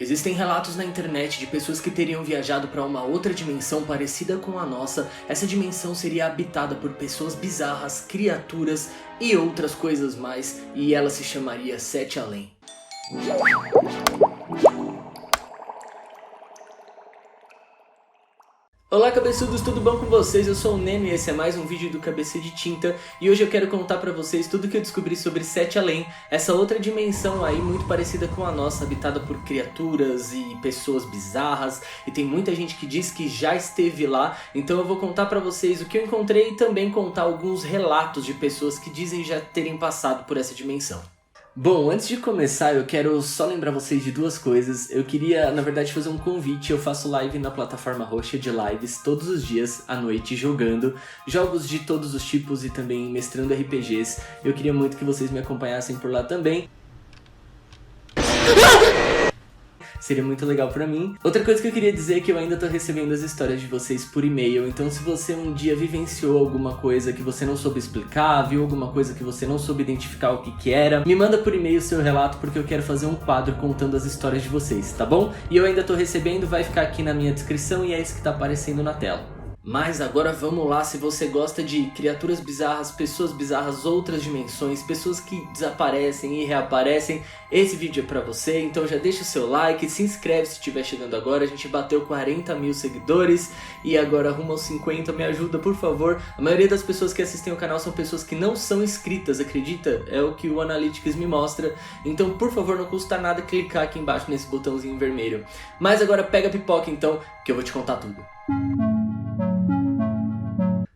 Existem relatos na internet de pessoas que teriam viajado para uma outra dimensão parecida com a nossa. Essa dimensão seria habitada por pessoas bizarras, criaturas e outras coisas mais, e ela se chamaria Sete Além. Olá cabeçudos, tudo bom com vocês? Eu sou o Neno e esse é mais um vídeo do Cabeça de Tinta. E hoje eu quero contar pra vocês tudo que eu descobri sobre Sete Além, essa outra dimensão aí muito parecida com a nossa, habitada por criaturas e pessoas bizarras. E tem muita gente que diz que já esteve lá, então eu vou contar pra vocês o que eu encontrei e também contar alguns relatos de pessoas que dizem já terem passado por essa dimensão. Bom, antes de começar eu quero só lembrar vocês de duas coisas. Eu queria, na verdade, fazer um convite. Eu faço live na plataforma roxa de lives todos os dias à noite jogando jogos de todos os tipos e também mestrando RPGs. Eu queria muito que vocês me acompanhassem por lá também. Seria muito legal pra mim. Outra coisa que eu queria dizer é que eu ainda tô recebendo as histórias de vocês por e-mail. Então se você um dia vivenciou alguma coisa que você não soube explicar, viu alguma coisa que você não soube identificar o que era, me manda por e-mail o seu relato, porque eu quero fazer um quadro contando as histórias de vocês, tá bom? E eu ainda tô recebendo, vai ficar aqui na minha descrição e é isso que tá aparecendo na tela. Mas agora vamos lá, se você gosta de criaturas bizarras, pessoas bizarras, outras dimensões, pessoas que desaparecem e reaparecem, esse vídeo é pra você, então já deixa o seu like, se inscreve se estiver chegando agora, a gente bateu 40 mil seguidores e agora rumo aos 50, me ajuda por favor. A maioria das pessoas que assistem o canal são pessoas que não são inscritas, acredita? É o que o Analytics me mostra, então por favor não custa nada clicar aqui embaixo nesse botãozinho vermelho. Mas agora pega a pipoca então, que eu vou te contar tudo.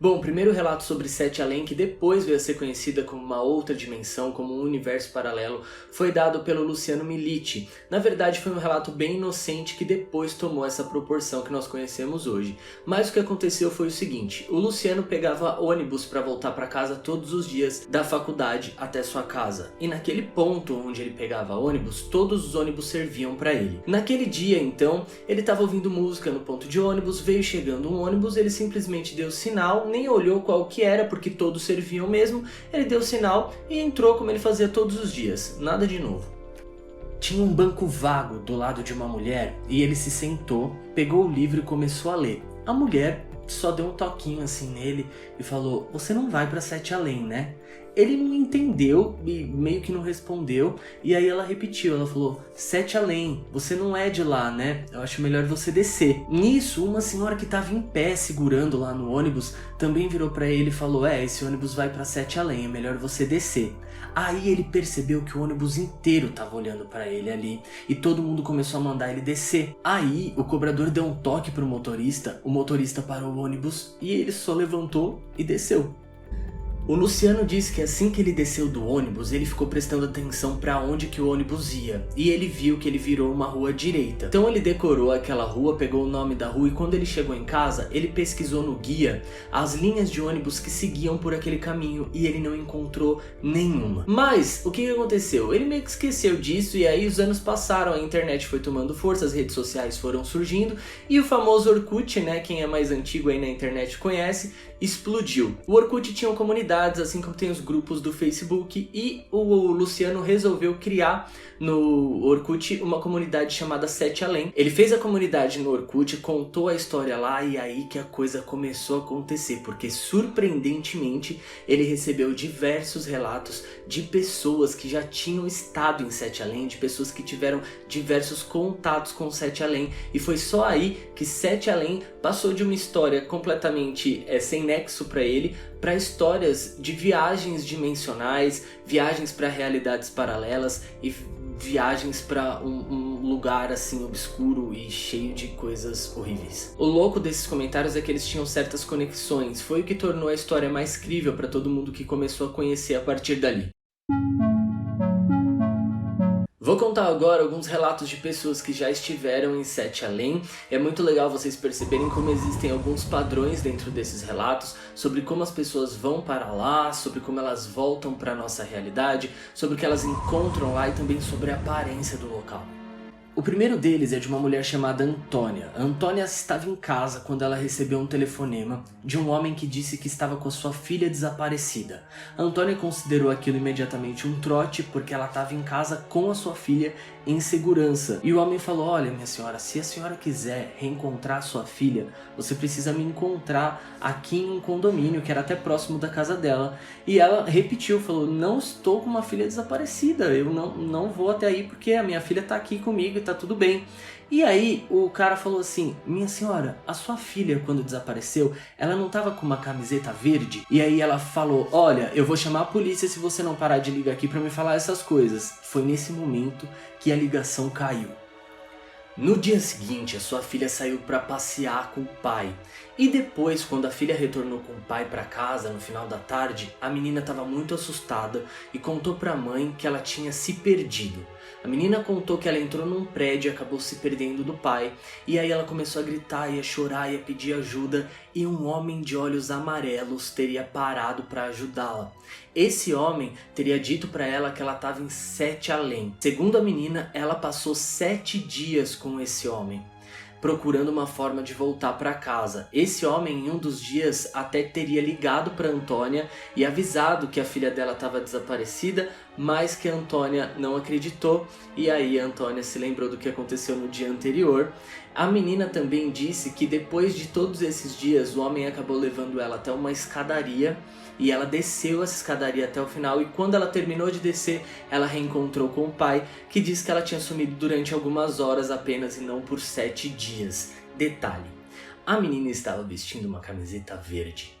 Bom, o primeiro relato sobre Sete Além, que depois veio a ser conhecida como uma outra dimensão, como um universo paralelo, foi dado pelo Luciano Militi. Na verdade foi um relato bem inocente que depois tomou essa proporção que nós conhecemos hoje. Mas o que aconteceu foi o seguinte, o Luciano pegava ônibus para voltar para casa todos os dias da faculdade até sua casa. E naquele ponto onde ele pegava ônibus, todos os ônibus serviam para ele. Naquele dia então, ele estava ouvindo música no ponto de ônibus, veio chegando um ônibus, ele simplesmente deu sinal, nem olhou qual que era, porque todos serviam mesmo, ele deu sinal e entrou como ele fazia todos os dias, nada de novo. Tinha um banco vago do lado de uma mulher e ele se sentou, pegou o livro e começou a ler. A mulher só deu um toquinho assim nele e falou: "Você não vai pra Sete Além, né?" Ele não entendeu e meio que não respondeu, e aí ela repetiu, ela falou: "Sete Além, você não é de lá, né? Eu acho melhor você descer." Nisso, uma senhora que estava em pé segurando lá no ônibus também virou pra ele e falou: "Esse ônibus vai pra Sete Além, é melhor você descer." Aí ele percebeu que o ônibus inteiro tava olhando pra ele ali e todo mundo começou a mandar ele descer. Aí o cobrador deu um toque pro motorista, o motorista parou o ônibus e ele só levantou e desceu. O Luciano disse que assim que ele desceu do ônibus, ele ficou prestando atenção para onde que o ônibus ia, e ele viu que ele virou uma rua direita. Então ele decorou aquela rua, pegou o nome da rua e quando ele chegou em casa, ele pesquisou no guia as linhas de ônibus que seguiam por aquele caminho e ele não encontrou nenhuma. Mas o que aconteceu? Ele meio que esqueceu disso e aí os anos passaram, a internet foi tomando força, as redes sociais foram surgindo e o famoso Orkut, né, quem é mais antigo aí na internet conhece, explodiu. O Orkut tinha comunidades, assim como tem os grupos do Facebook, e o Luciano resolveu criar no Orkut uma comunidade chamada Sete Além. Ele fez a comunidade no Orkut, contou a história lá e aí que a coisa começou a acontecer, porque surpreendentemente ele recebeu diversos relatos de pessoas que já tinham estado em Sete Além, de pessoas que tiveram diversos contatos com Sete Além, e foi só aí que Sete Além passou de uma história completamente sem nexo para ele, para histórias de viagens dimensionais, viagens para realidades paralelas e viagens para um lugar assim obscuro e cheio de coisas horríveis. O louco desses comentários é que eles tinham certas conexões, foi o que tornou a história mais crível para todo mundo que começou a conhecer a partir dali. Vou contar agora alguns relatos de pessoas que já estiveram em Sete Além. É muito legal vocês perceberem como existem alguns padrões dentro desses relatos, sobre como as pessoas vão para lá, sobre como elas voltam para a nossa realidade, sobre o que elas encontram lá e também sobre a aparência do local. O primeiro deles é de uma mulher chamada Antônia. A Antônia estava em casa quando ela recebeu um telefonema de um homem que disse que estava com a sua filha desaparecida. A Antônia considerou aquilo imediatamente um trote porque ela estava em casa com a sua filha em segurança. E o homem falou: olha, minha senhora, se a senhora quiser reencontrar a sua filha, você precisa me encontrar aqui em um condomínio que era até próximo da casa dela. E ela repetiu, falou: não estou com uma filha desaparecida, eu não vou até aí porque a minha filha está aqui comigo e tá tudo bem. E aí o cara falou assim: minha senhora, a sua filha quando desapareceu, ela não tava com uma camiseta verde? E aí ela falou: olha, eu vou chamar a polícia se você não parar de ligar aqui pra me falar essas coisas. Foi nesse momento que a ligação caiu. No dia seguinte, a sua filha saiu para passear com o pai. E depois, quando a filha retornou com o pai para casa no final da tarde, a menina estava muito assustada e contou para a mãe que ela tinha se perdido. A menina contou que ela entrou num prédio e acabou se perdendo do pai. E aí ela começou a gritar e a chorar e a pedir ajuda. E um homem de olhos amarelos teria parado para ajudá-la. Esse homem teria dito para ela que ela estava em 7 além. Segundo a menina, ela passou 7 dias com esse homem, procurando uma forma de voltar para casa. Esse homem, em um dos dias, até teria ligado para Antônia e avisado que a filha dela estava desaparecida, mas que a Antônia não acreditou. E aí a Antônia se lembrou do que aconteceu no dia anterior. A menina também disse que depois de todos esses dias, o homem acabou levando ela até uma escadaria e ela desceu essa escadaria até o final, e quando ela terminou de descer, ela reencontrou com o pai, que disse que ela tinha sumido durante algumas horas apenas e não por 7 dias. Detalhe: a menina estava vestindo uma camiseta verde.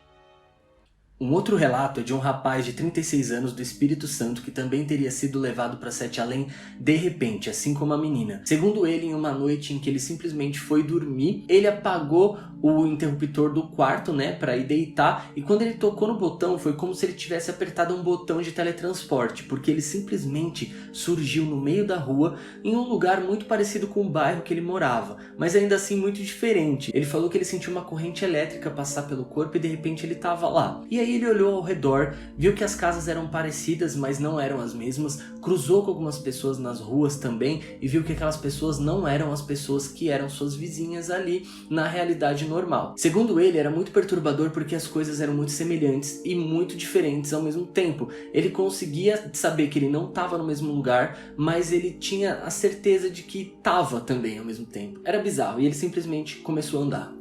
Um outro relato é de um rapaz de 36 anos do Espírito Santo que também teria sido levado para 7 além de repente, assim como a menina. Segundo ele, em uma noite em que ele simplesmente foi dormir, ele apagou o interruptor do quarto, para ir deitar, e quando ele tocou no botão foi como se ele tivesse apertado um botão de teletransporte, porque ele simplesmente surgiu no meio da rua, em um lugar muito parecido com o bairro que ele morava, mas ainda assim muito diferente. Ele falou que ele sentiu uma corrente elétrica passar pelo corpo e de repente ele estava lá. E aí ele olhou ao redor, viu que as casas eram parecidas, mas não eram as mesmas, cruzou com algumas pessoas nas ruas também e viu que aquelas pessoas não eram as pessoas que eram suas vizinhas ali na realidade normal. Segundo ele, era muito perturbador porque as coisas eram muito semelhantes e muito diferentes ao mesmo tempo. Ele conseguia saber que ele não estava no mesmo lugar, mas ele tinha a certeza de que estava também ao mesmo tempo. Era bizarro e ele simplesmente começou a andar.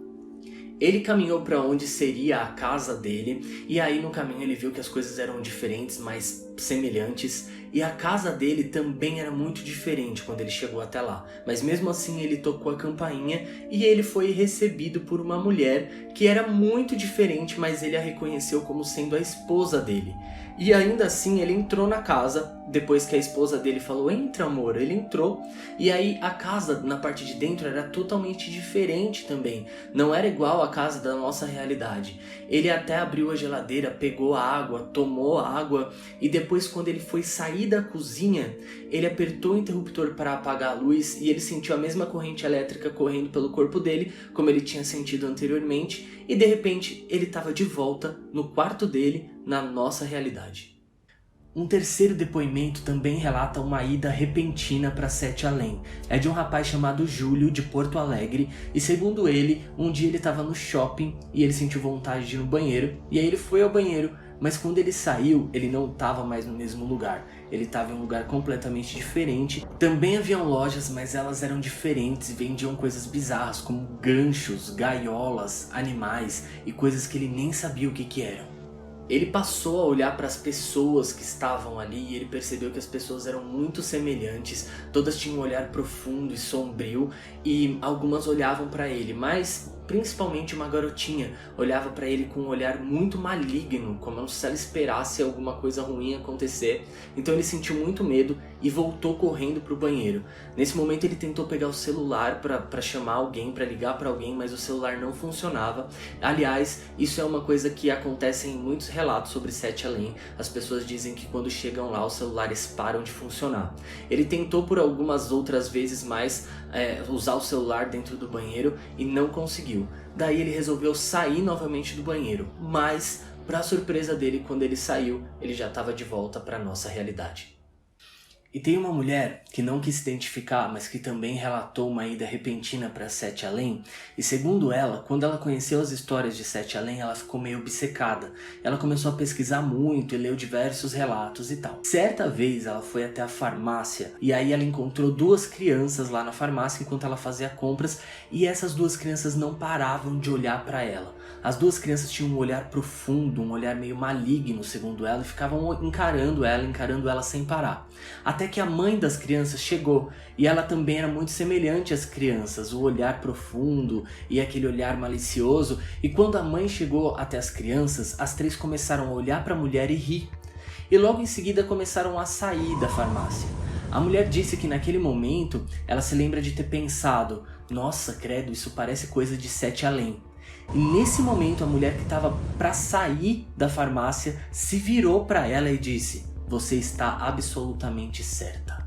Ele caminhou para onde seria a casa dele, e aí no caminho ele viu que as coisas eram diferentes, mas semelhantes, e a casa dele também era muito diferente quando ele chegou até lá. Mas mesmo assim ele tocou a campainha e ele foi recebido por uma mulher que era muito diferente, mas ele a reconheceu como sendo a esposa dele. E ainda assim ele entrou na casa, depois que a esposa dele falou: entra amor, ele entrou. E aí a casa na parte de dentro era totalmente diferente também, não era igual a casa da nossa realidade. Ele até abriu a geladeira, pegou a água, tomou a água, e depois quando ele foi sair da cozinha, ele apertou o interruptor para apagar a luz e ele sentiu a mesma corrente elétrica correndo pelo corpo dele, como ele tinha sentido anteriormente, e de repente ele estava de volta no quarto dele, na nossa realidade. Um terceiro depoimento também relata uma ida repentina para 7 além. É de um rapaz chamado Júlio, de Porto Alegre, e segundo ele, um dia ele estava no shopping e ele sentiu vontade de ir no banheiro, e aí ele foi ao banheiro, mas quando ele saiu, ele não estava mais no mesmo lugar. Ele estava em um lugar completamente diferente. Também haviam lojas, mas elas eram diferentes e vendiam coisas bizarras, como ganchos, gaiolas, animais e coisas que ele nem sabia o que eram. Ele passou a olhar para as pessoas que estavam ali e ele percebeu que as pessoas eram muito semelhantes, todas tinham um olhar profundo e sombrio e algumas olhavam para ele, mas principalmente uma garotinha olhava para ele com um olhar muito maligno, como se ela esperasse alguma coisa ruim acontecer. Então ele sentiu muito medo e voltou correndo para o banheiro. Nesse momento ele tentou pegar o celular para chamar alguém, para ligar para alguém, mas o celular não funcionava. Aliás, isso é uma coisa que acontece em muitos relatos sobre 7 além. As pessoas dizem que quando chegam lá os celulares param de funcionar. Ele tentou por algumas outras vezes mais usar o celular dentro do banheiro e não conseguiu. Daí ele resolveu sair novamente do banheiro, mas para surpresa dele, quando ele saiu, ele já estava de volta para nossa realidade. E tem uma mulher que não quis se identificar, mas que também relatou uma ida repentina para Sete Além. E segundo ela, quando ela conheceu as histórias de Sete Além, ela ficou meio obcecada. Ela começou a pesquisar muito e leu diversos relatos e tal. Certa vez ela foi até a farmácia e aí ela encontrou duas crianças lá na farmácia enquanto ela fazia compras, e essas duas crianças não paravam de olhar para ela. As duas crianças tinham um olhar profundo, um olhar meio maligno, segundo ela, e ficavam encarando ela sem parar. Até que a mãe das crianças chegou, e ela também era muito semelhante às crianças, o olhar profundo e aquele olhar malicioso. E quando a mãe chegou até as crianças, as três começaram a olhar para a mulher e rir. E logo em seguida começaram a sair da farmácia. A mulher disse que naquele momento ela se lembra de ter pensado: nossa, credo, isso parece coisa de Sete Além. E nesse momento a mulher que estava para sair da farmácia se virou para ela e disse: você está absolutamente certa.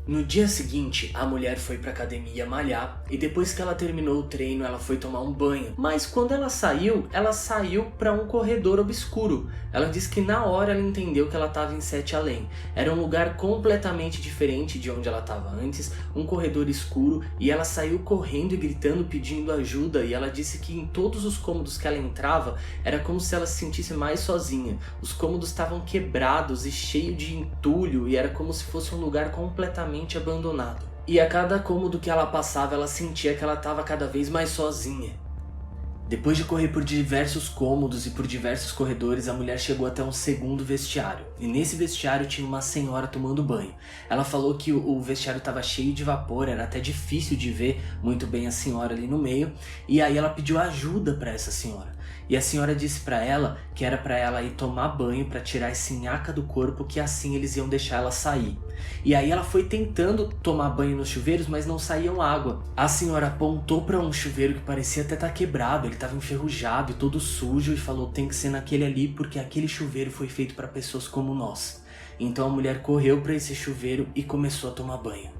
No dia seguinte, a mulher foi pra academia malhar e depois que ela terminou o treino, ela foi tomar um banho. Mas quando ela saiu pra um corredor obscuro. Ela disse que na hora ela entendeu que ela estava em Sete Além. Era um lugar completamente diferente de onde ela estava antes, um corredor escuro, e ela saiu correndo e gritando, pedindo ajuda, e ela disse que em todos os cômodos que ela entrava, era como se ela se sentisse mais sozinha. Os cômodos estavam quebrados e cheios de entulho, e era como se fosse um lugar completamente abandonado. E a cada cômodo que ela passava, ela sentia que ela estava cada vez mais sozinha. Depois de correr por diversos cômodos e por diversos corredores, a mulher chegou até um segundo vestiário. E nesse vestiário tinha uma senhora tomando banho. Ela falou que o vestiário estava cheio de vapor, era até difícil de ver muito bem a senhora ali no meio. E aí ela pediu ajuda para essa senhora. E a senhora disse para ela que era para ela ir tomar banho para tirar esse nhaca do corpo, que assim eles iam deixar ela sair. E aí ela foi tentando tomar banho nos chuveiros, mas não saíam água. A senhora apontou para um chuveiro que parecia até estar quebrado, ele estava enferrujado e todo sujo, e falou: tem que ser naquele ali porque aquele chuveiro foi feito para pessoas como nós. Então a mulher correu para esse chuveiro e começou a tomar banho.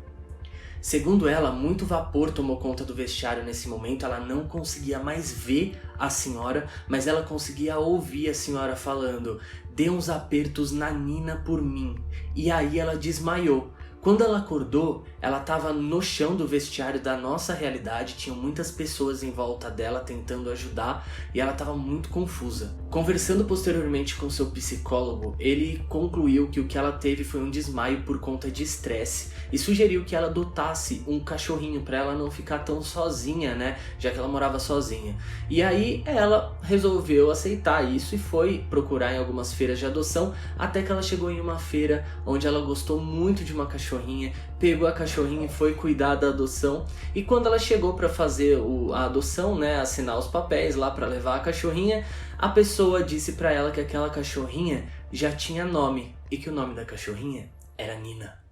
Segundo ela, muito vapor tomou conta do vestiário nesse momento. Ela não conseguia mais ver a senhora, mas ela conseguia ouvir a senhora falando: dê uns apertos na Nina por mim. E aí ela desmaiou. Quando ela acordou, ela estava no chão do vestiário da nossa realidade, tinham muitas pessoas em volta dela tentando ajudar e ela estava muito confusa. Conversando posteriormente com seu psicólogo, ele concluiu que o que ela teve foi um desmaio por conta de estresse e sugeriu que ela adotasse um cachorrinho para ela não ficar tão sozinha, né, já que ela morava sozinha. E aí ela resolveu aceitar isso e foi procurar em algumas feiras de adoção, até que ela chegou em uma feira onde ela gostou muito de uma cachorrinha, pegou a cachorrinha e foi cuidar da adoção. E quando ela chegou para fazer a adoção, né, assinar os papéis lá para levar a cachorrinha, a pessoa disse para ela que aquela cachorrinha já tinha nome e que o nome da cachorrinha era Nina.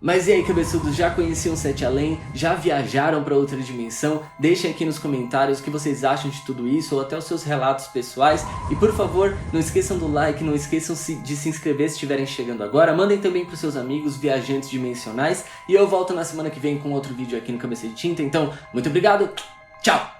Mas e aí, cabeçudos, já conheciam Sete Além? Já viajaram para outra dimensão? Deixem aqui nos comentários o que vocês acham de tudo isso, ou até os seus relatos pessoais. E por favor, não esqueçam do like, não esqueçam de se inscrever se estiverem chegando agora. Mandem também para os seus amigos viajantes dimensionais. E eu volto na semana que vem com outro vídeo aqui no Cabeça de Tinta. Então, muito obrigado, tchau!